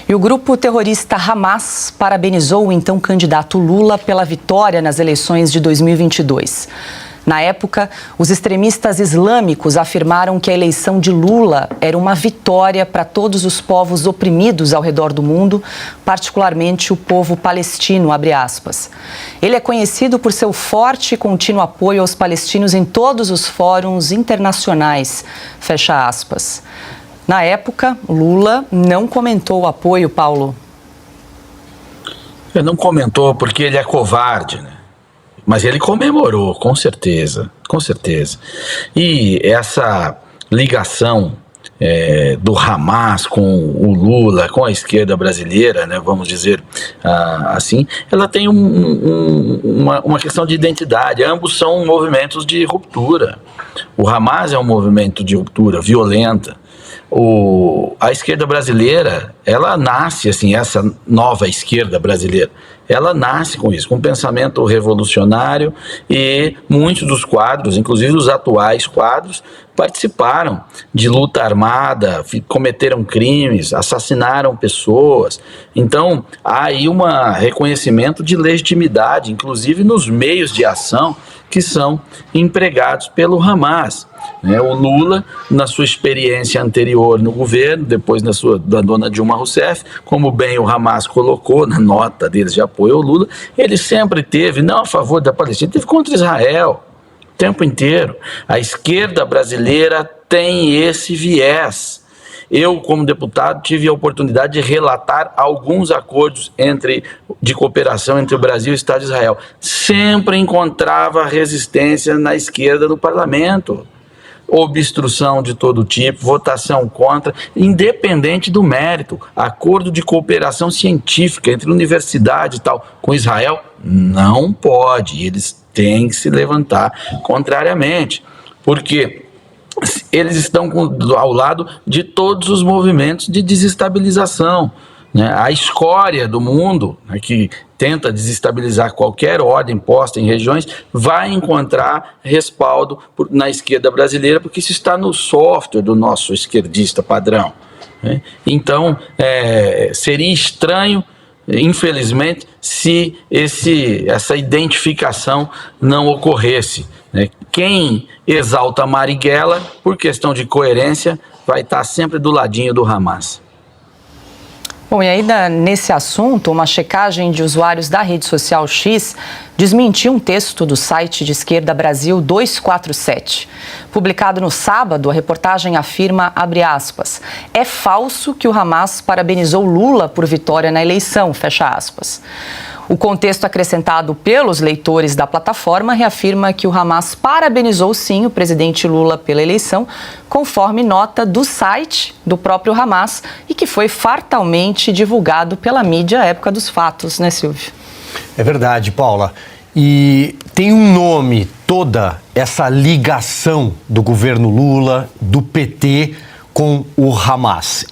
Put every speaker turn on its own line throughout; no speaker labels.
E o grupo terrorista Hamas parabenizou o então candidato Lula pela vitória nas eleições de 2022. Na época, os extremistas islâmicos afirmaram que a eleição de Lula era uma vitória para todos os povos oprimidos ao redor do mundo, particularmente o povo palestino, abre aspas. Ele é conhecido por seu forte e contínuo apoio aos palestinos em todos os fóruns internacionais, fecha aspas. Na época, Lula não comentou o apoio, Paulo.
Ele não comentou porque ele é covarde, né? Mas ele comemorou, com certeza, com certeza. E essa ligação do Hamas com o Lula, com a esquerda brasileira, né, vamos dizer assim, ela tem uma questão de identidade. Ambos são movimentos de ruptura. O Hamas é um movimento de ruptura violenta. A esquerda brasileira, ela nasce assim, essa nova esquerda brasileira, ela nasce com isso, com um pensamento revolucionário, e muitos dos quadros, inclusive os atuais quadros, participaram de luta armada, cometeram crimes, assassinaram pessoas. Então há aí um reconhecimento de legitimidade, inclusive nos meios de ação que são empregados pelo Hamas. O Lula, na sua experiência anterior no governo, depois da dona Dilma Rousseff, como bem o Hamas colocou na nota deles de apoio ao Lula, ele sempre teve, não a favor da Palestina, teve contra Israel o tempo inteiro. A esquerda brasileira tem esse viés. Eu, como deputado, tive a oportunidade de relatar alguns acordos de cooperação entre o Brasil e o Estado de Israel. Sempre encontrava resistência na esquerda no parlamento. Obstrução de todo tipo, votação contra, independente do mérito. Acordo de cooperação científica entre universidade e tal com Israel não pode. Eles têm que se levantar contrariamente, porque eles estão ao lado de todos os movimentos de desestabilização. A escória do mundo, que tenta desestabilizar qualquer ordem posta em regiões, vai encontrar respaldo na esquerda brasileira, porque isso está no software do nosso esquerdista padrão. Então, seria estranho, infelizmente, se essa identificação não ocorresse. Quem exalta Marighella, por questão de coerência, vai estar sempre do ladinho do Hamas.
Bom, e ainda nesse assunto, uma checagem de usuários da rede social X desmentiu um texto do site de esquerda Brasil 247. Publicado no sábado, a reportagem afirma, abre aspas, é falso que o Hamas parabenizou Lula por vitória na eleição, fecha aspas. O contexto acrescentado pelos leitores da plataforma reafirma que o Hamas parabenizou sim o presidente Lula pela eleição, conforme nota do site do próprio Hamas e que foi fartalmente divulgado pela mídia à época dos fatos, né, Silvio?
É verdade, Paula. E tem um nome, toda essa ligação do governo Lula, do PT com o Hamas.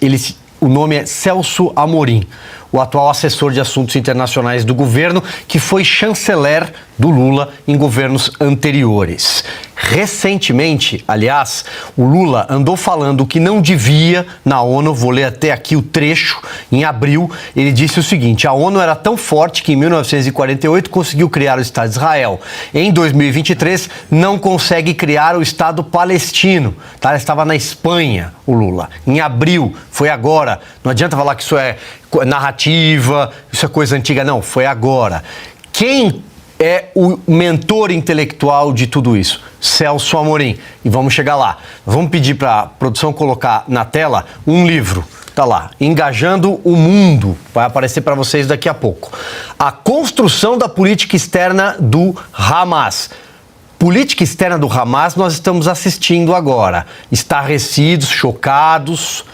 O nome é Celso Amorim, o atual assessor de assuntos internacionais do governo, que foi chanceler do Lula em governos anteriores. Recentemente, aliás, o Lula andou falando que não devia na ONU, vou ler até aqui o trecho, em abril, ele disse o seguinte: a ONU era tão forte que em 1948 conseguiu criar o Estado de Israel. Em 2023, não consegue criar o Estado palestino. Tá? Ele estava na Espanha, o Lula. Em abril, foi agora. Não adianta falar que isso é narrativa, isso é coisa antiga, não, foi agora. Quem é o mentor intelectual de tudo isso? Celso Amorim. E vamos chegar lá. Vamos pedir para a produção colocar na tela um livro. Tá lá, Engajando o Mundo. Vai aparecer para vocês daqui a pouco. A construção da política externa do Hamas. Política externa do Hamas nós estamos assistindo agora. Estarrecidos, chocados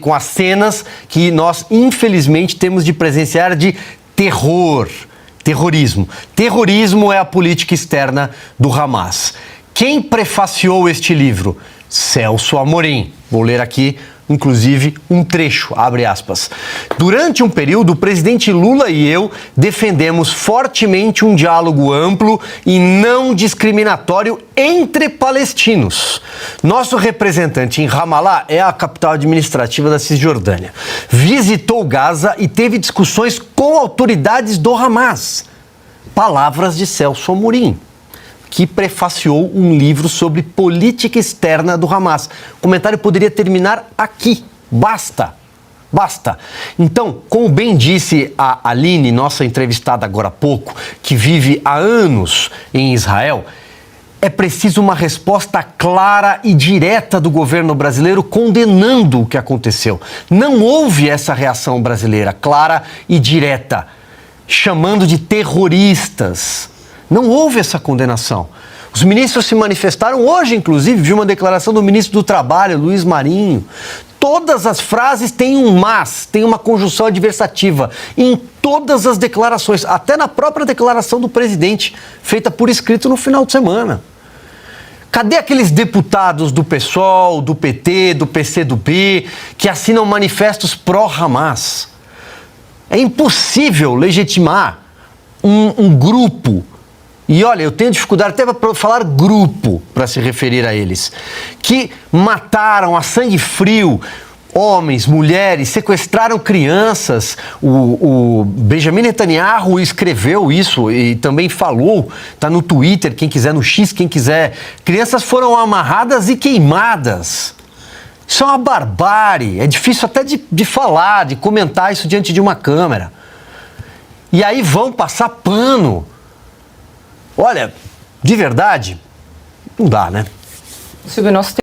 com as cenas que nós, infelizmente, temos de presenciar de terrorismo. Terrorismo é a política externa do Hamas. Quem prefaciou este livro? Celso Amorim. Vou ler aqui inclusive um trecho, abre aspas. Durante um período, o presidente Lula e eu defendemos fortemente um diálogo amplo e não discriminatório entre palestinos. Nosso representante em Ramallah é a capital administrativa da Cisjordânia. Visitou Gaza e teve discussões com autoridades do Hamas. Palavras de Celso Amorim, que prefaciou um livro sobre política externa do Hamas. O comentário poderia terminar aqui. Basta. Basta. Então, como bem disse a Aline, nossa entrevistada agora há pouco, que vive há anos em Israel, é preciso uma resposta clara e direta do governo brasileiro condenando o que aconteceu. Não houve essa reação brasileira clara e direta, chamando de terroristas. Não houve essa condenação. Os ministros se manifestaram hoje, inclusive, vi uma declaração do ministro do Trabalho, Luiz Marinho. Todas as frases têm um mas, tem uma conjunção adversativa em todas as declarações, até na própria declaração do presidente, feita por escrito no final de semana. Cadê aqueles deputados do PSOL, do PT, do PCdoB, que assinam manifestos pró-Hamas? É impossível legitimar um grupo. E olha, eu tenho dificuldade até para falar grupo para se referir a eles, que mataram a sangue frio homens, mulheres, sequestraram crianças. O Benjamin Netanyahu escreveu isso e também falou, está no Twitter, quem quiser, no X, quem quiser. Crianças foram amarradas e queimadas. Isso é uma barbárie, é difícil até de falar, de comentar isso diante de uma câmera. E aí vão passar pano. Olha, de verdade, não dá, né?
Silvio, nós